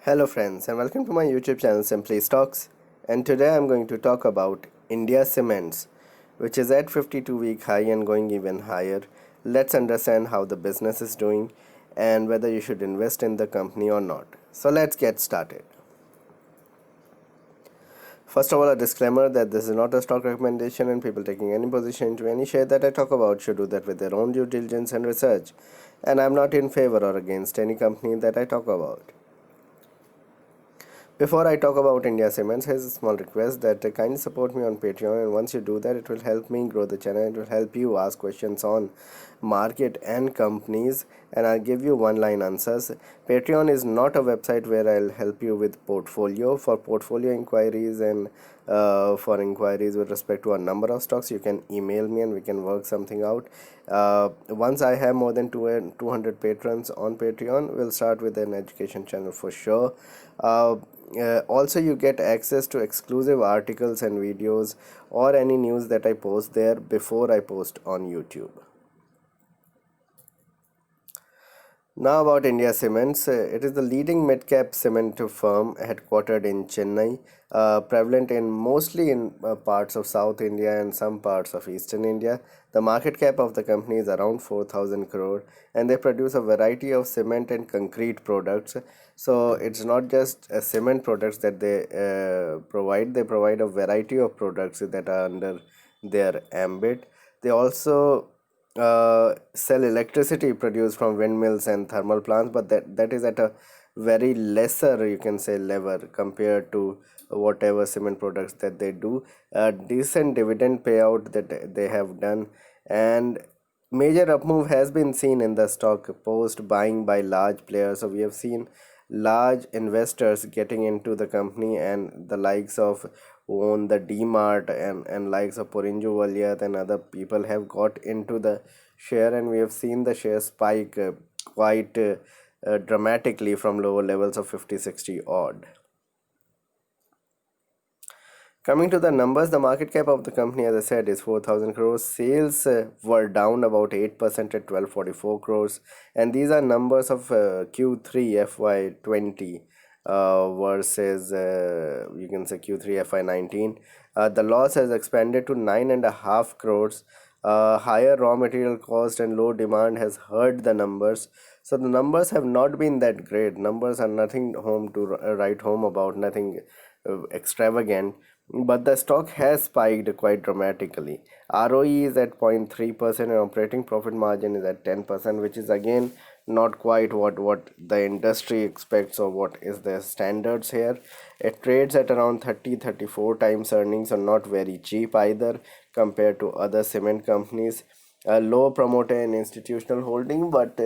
Hello friends and welcome to my YouTube channel Simply Stocks, and today I'm going to talk about India Cements, which is at 52-week high and going even higher. Let's understand how the business is doing and whether you should invest in the company or not. So let's get started. First of all, a disclaimer that this is not a stock recommendation, and people taking any position into any share that I talk about should do that with their own due diligence and research. And I'm not in favor or against any company that I talk about. Before I talk about India Cements, here's a small request that kindly support me on Patreon, and once you do that, it will help me grow the channel. It will help you ask questions on market and companies, and I'll give you one-line answers. Patreon is not a website where I'll help you with portfolio. For portfolio inquiries and for inquiries with respect to a number of stocks, you can email me and we can work something out. Once I have more than 200 patrons on Patreon, we'll start with an education channel for sure. Also, you get access to exclusive articles and videos or any news that I post there before I post on YouTube. Now about India Cements, it is the leading mid-cap cement firm headquartered in Chennai, prevalent in mostly in parts of South India and some parts of Eastern India. The market cap of the company is around 4,000 crore, and they produce a variety of cement and concrete products. So it's not just cement products that they provide; they provide a variety of products that are under their ambit. They also sell electricity produced from windmills and thermal plants, but that is at a very lesser, you can say, level compared to whatever cement products that they do. A decent dividend payout that they have done, and major up move has been seen in the stock post buying by large players. So we have seen large investors getting into the company, and the likes of who own the DMart and likes of Purinju Valiat and other people have got into the share, and we have seen the share spike quite dramatically from lower levels of 50-60 odd. Coming to the numbers, the market cap of the company, as I said, is 4,000 crores. Sales were down about 8% at 1244 crores. And these are numbers of Q3 FY20 versus, you can say, Q3 FY19. The loss has expanded to 9.5 crores. Higher raw material cost and low demand has hurt the numbers. So the numbers have not been that great. Numbers are nothing home to write home about, nothing extravagant, but the stock has spiked quite dramatically. ROE is at 0.3% and operating profit margin is at 10%, which is again not quite what the industry expects or what is the standards here. It trades at around 30-34 times earnings, so not very cheap either compared to other cement companies. A low promoter and institutional holding, but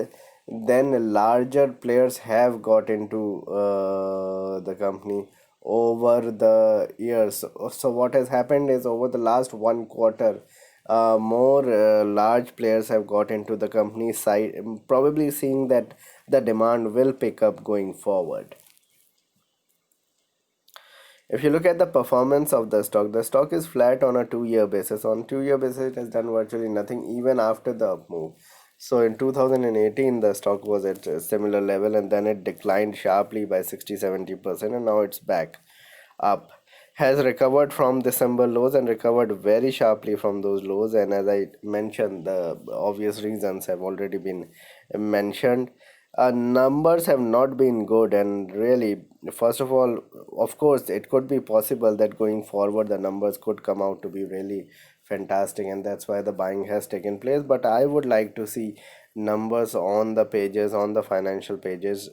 then larger players have got into the company over the years. So what has happened is, over the last one quarter, more large players have got into the company side, probably seeing that the demand will pick up going forward. If you look at the performance of the stock is flat on a 2-year basis. On 2-year basis, it has done virtually nothing even after the up move. So in 2018, the stock was at a similar level, and then it declined sharply by 60-70%, and now it's back up. Has recovered from December lows and recovered very sharply from those lows. And as I mentioned, the obvious reasons have already been mentioned. Numbers have not been good, and really, first of all, of course, it could be possible that going forward the numbers could come out to be really fantastic, and that's why the buying has taken place. But I would like to see numbers on the pages, on the financial pages,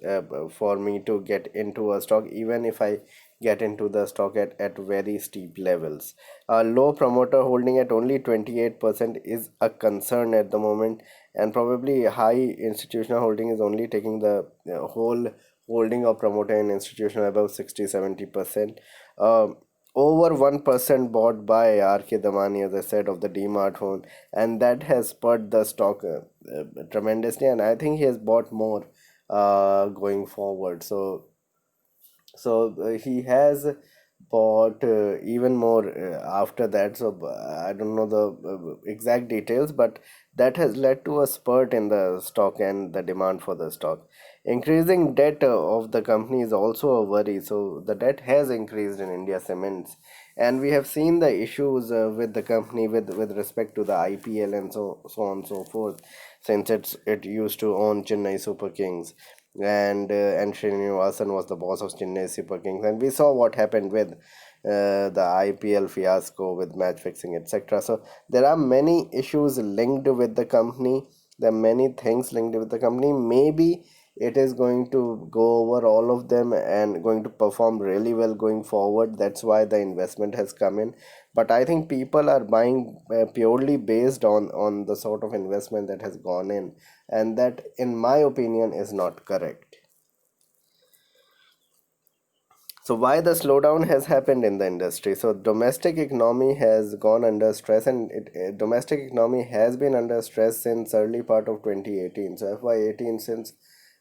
for me to get into a stock, even if I get into the stock at very steep levels. A low promoter holding at only 28% is a concern at the moment, and probably high institutional holding is only taking the whole holding of promoter and institutional above 60-70%. Over 1% bought by RK Damani, as I said, of the DMart phone, and that has spurred the stock tremendously, and I think he has bought more going forward. So he has bought even more after that. So I don't know the exact details, but that has led to a spurt in the stock and the demand for the stock. Increasing debt of the company is also a worry. So the debt has increased in India Cements, and we have seen the issues with the company with respect to the IPL and so on and so forth, since it used to own Chennai Super Kings, and Srinivasan was the boss of Chennai Super Kings, and we saw what happened with the IPL fiasco with match fixing, etc. So there are many issues linked with the company. There are many things linked with the company. Maybe it is going to go over all of them and going to perform really well going forward. That's why the investment has come in. But I think people are buying purely based on the sort of investment that has gone in, and that, in my opinion, is not correct. So why the slowdown has happened in the industry? So domestic economy has gone under stress, and domestic economy has been under stress since early part of 2018. So FY18, since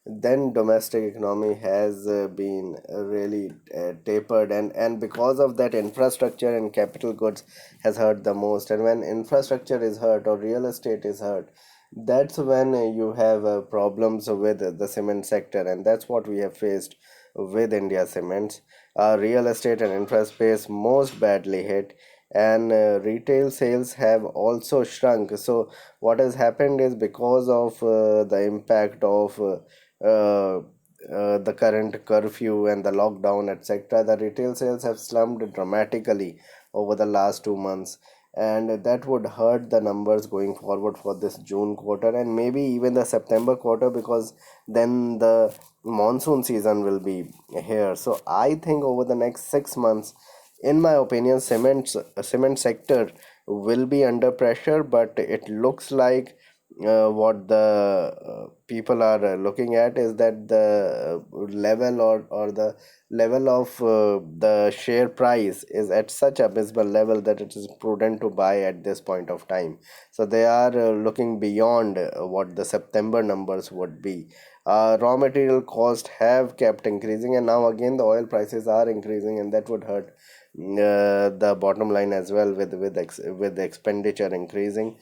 then domestic economy has been really tapered, and because of that, infrastructure and capital goods has hurt the most. And when infrastructure is hurt or real estate is hurt, that's when you have problems with the cement sector, and that's what we have faced with India Cements. Real estate and infra space most badly hit, and retail sales have also shrunk. So what has happened is, because of the impact of the current curfew and the lockdown, etc., the retail sales have slumped dramatically over the last 2 months, and that would hurt the numbers going forward for this June quarter and maybe even the September quarter, because then the monsoon season will be here. So I think over the next 6 months, in my opinion, cement sector will be under pressure, but it looks like what the people are looking at is that the level, or the level of the share price is at such abysmal level that it is prudent to buy at this point of time. So they are looking beyond what the September numbers would be. Raw material cost have kept increasing, and now again the oil prices are increasing, and that would hurt the bottom line as well, with the expenditure increasing.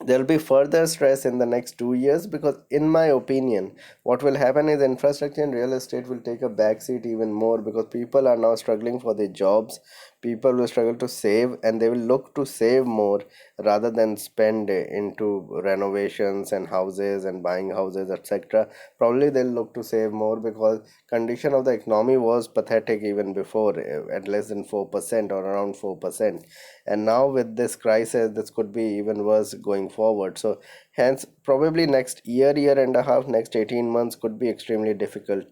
There will be further stress in the next 2 years, because in my opinion, what will happen is infrastructure and real estate will take a backseat even more, because people are now struggling for their jobs. People will struggle to save, and they will look to save more rather than spend into renovations and houses and buying houses, etc. Probably they'll look to save more, because condition of the economy was pathetic even before, at less than 4% or around 4%, and now with this crisis this could be even worse going forward. So hence probably next year and a half, next 18 months could be extremely difficult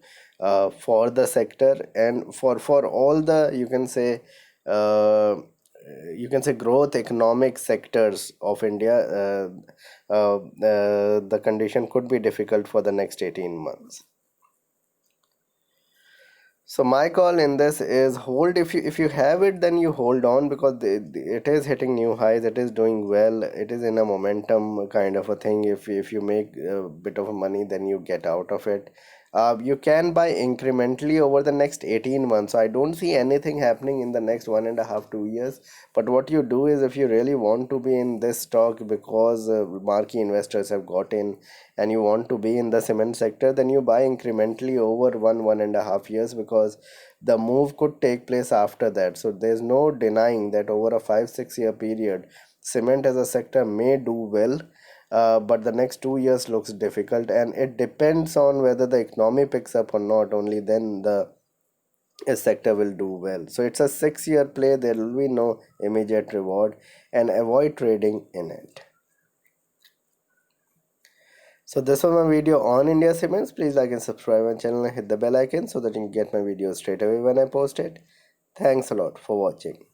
for the sector, and for all the, uh, you can say growth economic sectors of India. The condition could be difficult for the next 18 months. So my call in this is hold. If you have it, then you hold on, because it is hitting new highs. It is doing well. It is in a momentum kind of a thing. If you make a bit of money, then you get out of it. You can buy incrementally over the next 18 months. So I don't see anything happening in the next 1.5 2 years. But what you do is, if you really want to be in this stock because marquee investors have got in, and you want to be in the cement sector, then you buy incrementally over 1.5 years, because the move could take place after that. So there's no denying that over a 5 6 year period, cement as a sector may do well. But the next 2 years looks difficult, and it depends on whether the economy picks up or not. Only then the sector will do well. So it's a 6 year play. There will be no immediate reward, and avoid trading in it. So this was my video on India Cements. Please like and subscribe my channel and hit the bell icon so that you can get my videos straight away when I post it. Thanks a lot for watching.